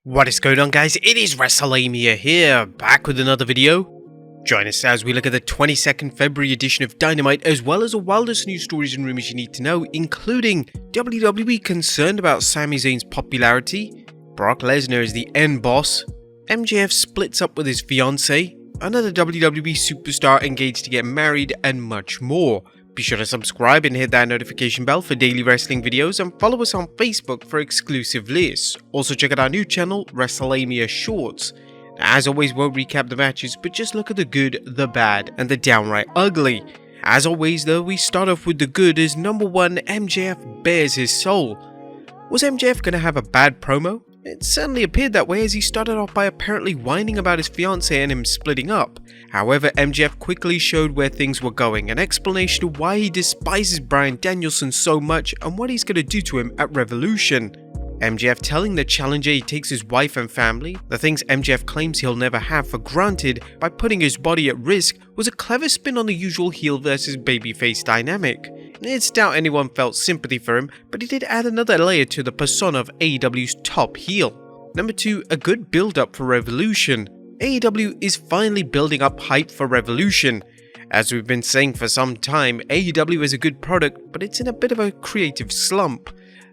What is going on, guys? It is Wrestlelamia here, back with another video. Join us as we look at the 22nd February edition of Dynamite, as well as the wildest news stories and rumors you need to know, including WWE concerned about Sami Zayn's popularity, Brock Lesnar is the end boss, MJF splits up with his fiancé, another WWE superstar engaged to get married, and much more. Be sure to subscribe and hit that notification bell for daily wrestling videos, and follow us on Facebook for exclusive lists. Also check out our new channel, Wrestlelamia Shorts. Now, as always, won't recap the matches, but just look at the good, the bad, and the downright ugly. As always though, we start off with the good as number 1, MJF bears his soul. Was MJF gonna have a bad promo? It certainly appeared that way as he started off by apparently whining about his fiancé and him splitting up. However, MJF quickly showed where things were going, an explanation of why he despises Bryan Danielson so much and what he's going to do to him at Revolution. MJF telling the challenger he takes his wife and family, the things MJF claims he'll never have, for granted by putting his body at risk, was a clever spin on the usual heel versus babyface dynamic. It's doubt anyone felt sympathy for him, but he did add another layer to the persona of AEW's top heel. Number 2, a good build up for Revolution. AEW is finally building up hype for Revolution. As we've been saying for some time, AEW is a good product, but it's in a bit of a creative slump.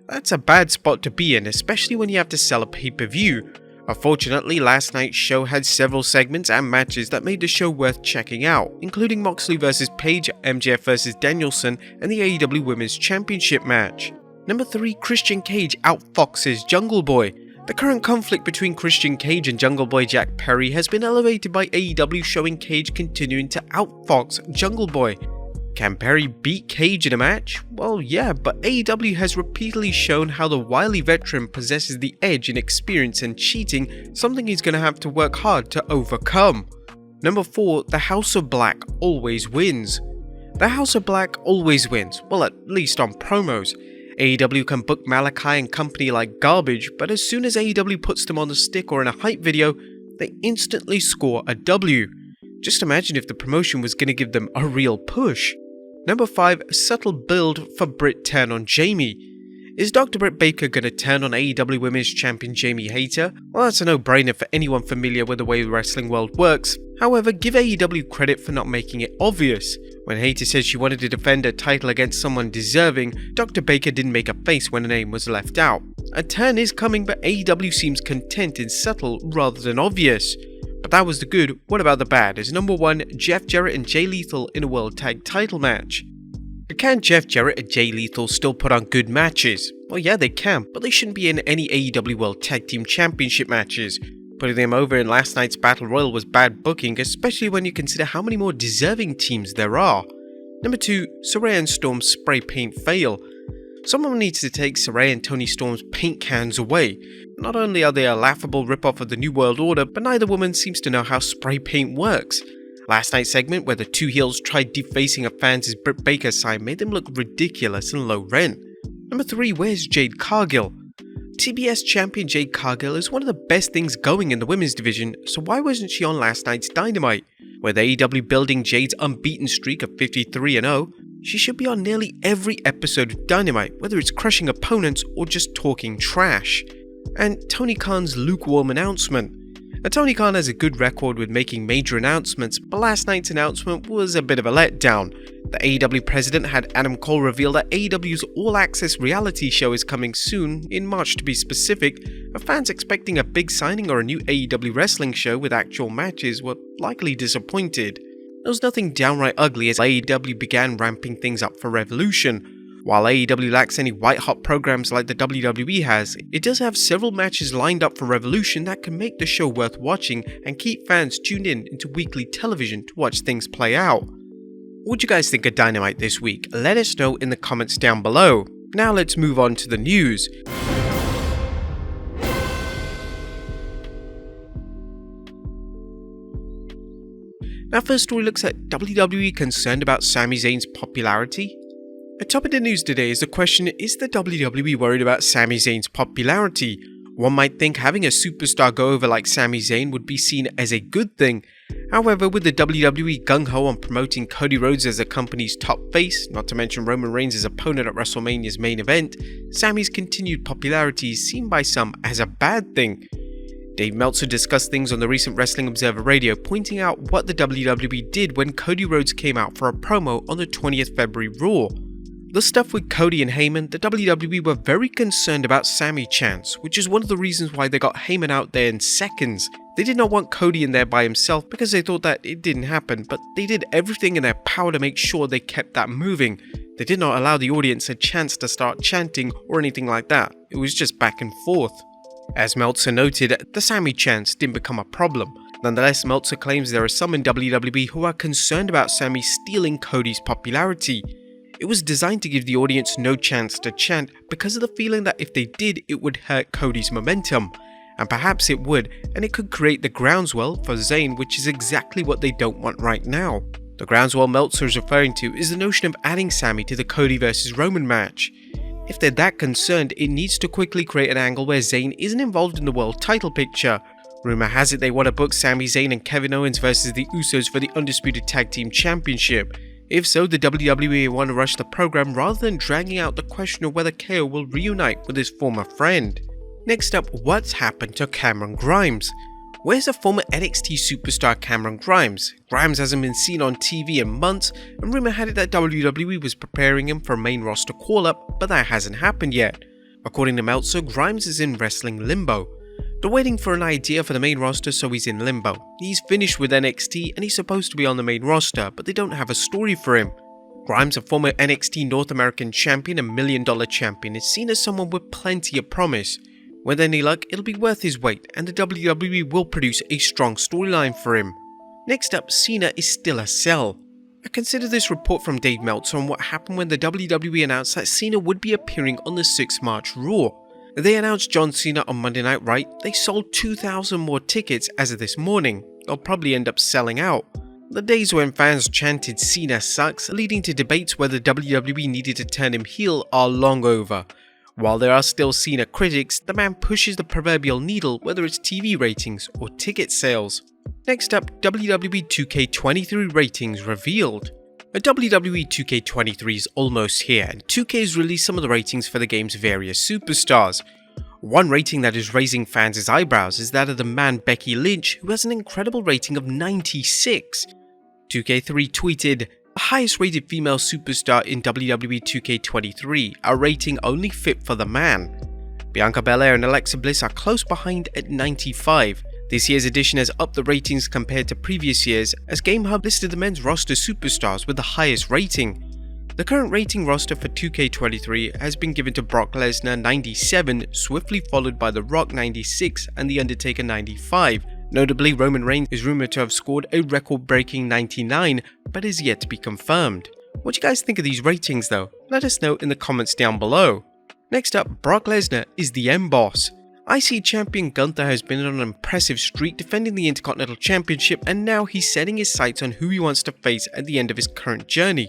That's a bad spot to be in, especially when you have to sell a pay-per-view. Unfortunately, last night's show had several segments and matches that made the show worth checking out, including Moxley vs Page, MJF vs Danielson, and the AEW Women's Championship match. Number 3, Christian Cage outfoxes Jungle Boy. The current conflict between Christian Cage and Jungle Boy Jack Perry has been elevated by AEW showing Cage continuing to outfox Jungle Boy. Can Perry beat Cage in a match? Well, yeah, but AEW has repeatedly shown how the wily veteran possesses the edge in experience and cheating, something he's going to have to work hard to overcome. Number 4, the House of Black always wins. The House of Black always wins, well, at least on promos. AEW can book Malachi and company like garbage, but as soon as AEW puts them on the stick or in a hype video, they instantly score a W. Just imagine if the promotion was going to give them a real push. Number 5, subtle build for Britt turn on Jamie. Is Dr. Britt Baker going to turn on AEW Women's Champion Jamie Hayter? Well, that's a no-brainer for anyone familiar with the way the wrestling world works. However, give AEW credit for not making it obvious. When Hayter said she wanted to defend her title against someone deserving, Dr. Baker didn't make a face when her name was left out. A turn is coming, but AEW seems content in subtle rather than obvious. But that was the good. What about the bad? Is number 1, Jeff Jarrett and Jay Lethal in a World Tag Title match. Can Jeff Jarrett and Jay Lethal still put on good matches? Well, yeah, they can, but they shouldn't be in any AEW World Tag Team Championship matches. Putting them over in last night's Battle Royal was bad booking, especially when you consider how many more deserving teams there are. Number 2, Saraya and Storm's spray paint fail. Someone needs to take Saraya and Toni Storm's paint cans away. Not only are they a laughable ripoff of the New World Order, but neither woman seems to know how spray paint works. Last night's segment where the two heels tried defacing a fan's Britt Baker sign made them look ridiculous and low rent. Number 3, where's Jade Cargill? TBS champion Jade Cargill is one of the best things going in the women's division, so why wasn't she on last night's Dynamite? With AEW building Jade's unbeaten streak of 53-0, she should be on nearly every episode of Dynamite, whether it's crushing opponents or just talking trash. And Tony Khan's lukewarm announcement. Now, Tony Khan has a good record with making major announcements, but last night's announcement was a bit of a letdown. The AEW president had Adam Cole reveal that AEW's all-access reality show is coming soon, in March to be specific, but fans expecting a big signing or a new AEW wrestling show with actual matches were likely disappointed. There was nothing downright ugly as AEW began ramping things up for Revolution. While AEW lacks any white-hot programs like the WWE has, it does have several matches lined up for Revolution that can make the show worth watching and keep fans tuned in into weekly television to watch things play out. What do you guys think of Dynamite this week? Let us know in the comments down below. Now let's move on to the news. Now first story looks at WWE concerned about Sami Zayn's popularity. At top of the news today is the question, is the WWE worried about Sami Zayn's popularity? One might think having a superstar go over like Sami Zayn would be seen as a good thing. However, with the WWE gung-ho on promoting Cody Rhodes as the company's top face, not to mention Roman Reigns' opponent at WrestleMania's main event, Sami's continued popularity is seen by some as a bad thing. Dave Meltzer discussed things on the recent Wrestling Observer Radio, pointing out what the WWE did when Cody Rhodes came out for a promo on the 20th February Raw. The stuff with Cody and Heyman, the WWE were very concerned about Sami chants, which is one of the reasons why they got Heyman out there in seconds. They did not want Cody in there by himself because they thought that it didn't happen, but they did everything in their power to make sure they kept that moving. They did not allow the audience a chance to start chanting or anything like that. It was just back and forth. As Meltzer noted, the Sami chants didn't become a problem. Nonetheless, Meltzer claims there are some in WWE who are concerned about Sami stealing Cody's popularity. It was designed to give the audience no chance to chant because of the feeling that if they did, it would hurt Cody's momentum. And perhaps it would, and it could create the groundswell for Zayn, which is exactly what they don't want right now. The groundswell Meltzer is referring to is the notion of adding Sami to the Cody vs Roman match. If they're that concerned, it needs to quickly create an angle where Zayn isn't involved in the world title picture. Rumor has it they want to book Sami Zayn and Kevin Owens versus the Usos for the Undisputed Tag Team Championship. If so, the WWE want to rush the program rather than dragging out the question of whether KO will reunite with his former friend. Next up, what's happened to Cameron Grimes? Where's the former NXT superstar Cameron Grimes? Grimes hasn't been seen on TV in months, and rumor had it that WWE was preparing him for a main roster call-up, but that hasn't happened yet. According to Meltzer, Grimes is in wrestling limbo. They're waiting for an idea for the main roster, so he's in limbo. He's finished with NXT and he's supposed to be on the main roster, but they don't have a story for him. Grimes, a former NXT North American champion and $1 Million champion, is seen as someone with plenty of promise. With any luck, it'll be worth his weight, and the WWE will produce a strong storyline for him. Next up, Cena is still a sell. I consider this report from Dave Meltzer on what happened when the WWE announced that Cena would be appearing on the 6th March Raw. They announced John Cena on Monday Night Right. They sold 2,000 more tickets as of this morning. They'll probably end up selling out. The days when fans chanted Cena sucks, leading to debates whether WWE needed to turn him heel, are long over. While there are still Cena critics, the man pushes the proverbial needle, whether it's TV ratings or ticket sales. Next up, WWE 2K23 ratings revealed. WWE 2K23 is almost here, and 2K has released some of the ratings for the game's various superstars. One rating that is raising fans' eyebrows is that of the man Becky Lynch, who has an incredible rating of 96. 2K3 tweeted, "The highest rated female superstar in WWE 2K23, a rating only fit for the man." Bianca Belair and Alexa Bliss are close behind at 95. This year's edition has upped the ratings compared to previous years, as GameHub listed the men's roster superstars with the highest rating. The current rating roster for 2K23 has been given to Brock Lesnar 97, swiftly followed by The Rock 96 and The Undertaker 95. Notably, Roman Reigns is rumored to have scored a record-breaking 99, but is yet to be confirmed. What do you guys think of these ratings though? Let us know in the comments down below. Next up, Brock Lesnar is the M-Boss. IC champion Gunther has been on an impressive streak defending the Intercontinental Championship, and now he's setting his sights on who he wants to face at the end of his current journey.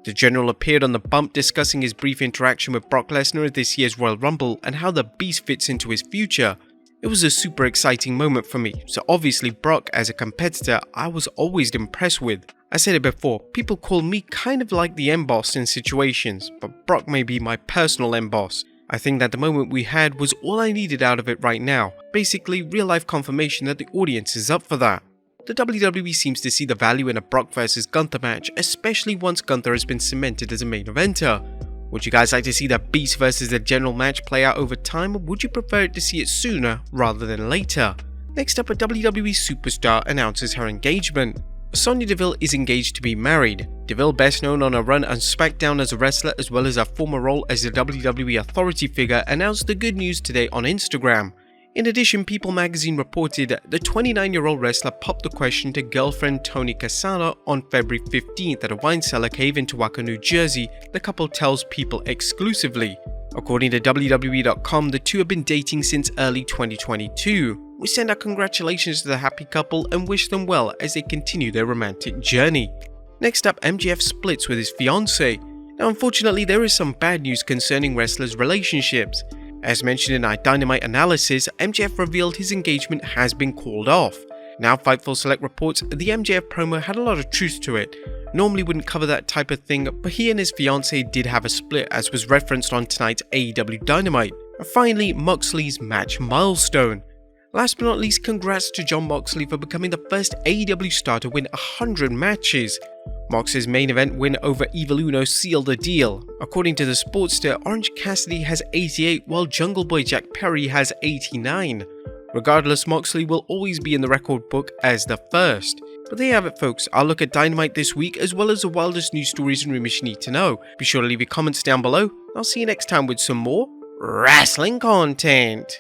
The General appeared on the bump discussing his brief interaction with Brock Lesnar at this year's Royal Rumble and how the Beast fits into his future. It was a super exciting moment for me, so obviously Brock as a competitor I was always impressed with. I said it before, people call me kind of like the M-Boss in situations, but Brock may be my personal M-Boss. I think that the moment we had was all I needed out of it right now, basically real life confirmation that the audience is up for that. The WWE seems to see the value in a Brock vs Gunther match, especially once Gunther has been cemented as a main eventer. Would you guys like to see the Beast vs the General match play out over time, or would you prefer to see it sooner rather than later? Next up, a WWE superstar announces her engagement. Sonya Deville is engaged to be married. Deville, best known on a run on SmackDown as a wrestler as well as her former role as a WWE authority figure, announced the good news today on Instagram. In addition, People magazine reported the 29-year-old wrestler popped the question to girlfriend Tony Cassano on February 15th at a wine cellar cave in Tuaca, New Jersey, the couple tells People exclusively. According to WWE.com, the two have been dating since early 2022. We send our congratulations to the happy couple and wish them well as they continue their romantic journey. Next up, MJF splits with his fiancé. Now unfortunately, there is some bad news concerning wrestlers' relationships. As mentioned in our Dynamite analysis, MJF revealed his engagement has been called off. Now Fightful Select reports the MJF promo had a lot of truth to it. Normally wouldn't cover that type of thing, but he and his fiancée did have a split, as was referenced on tonight's AEW Dynamite. And finally, Moxley's match Milestone. Last but not least, congrats to Jon Moxley for becoming the first AEW star to win 100 matches. Mox's main event win over Evil Uno sealed the deal. According to the Sportster, Orange Cassidy has 88 while Jungle Boy Jack Perry has 89. Regardless, Moxley will always be in the record book as the first. But there you have it folks, I'll look at Dynamite this week as well as the wildest news stories and rumors you need to know. Be sure to leave your comments down below. I'll see you next time with some more wrestling content.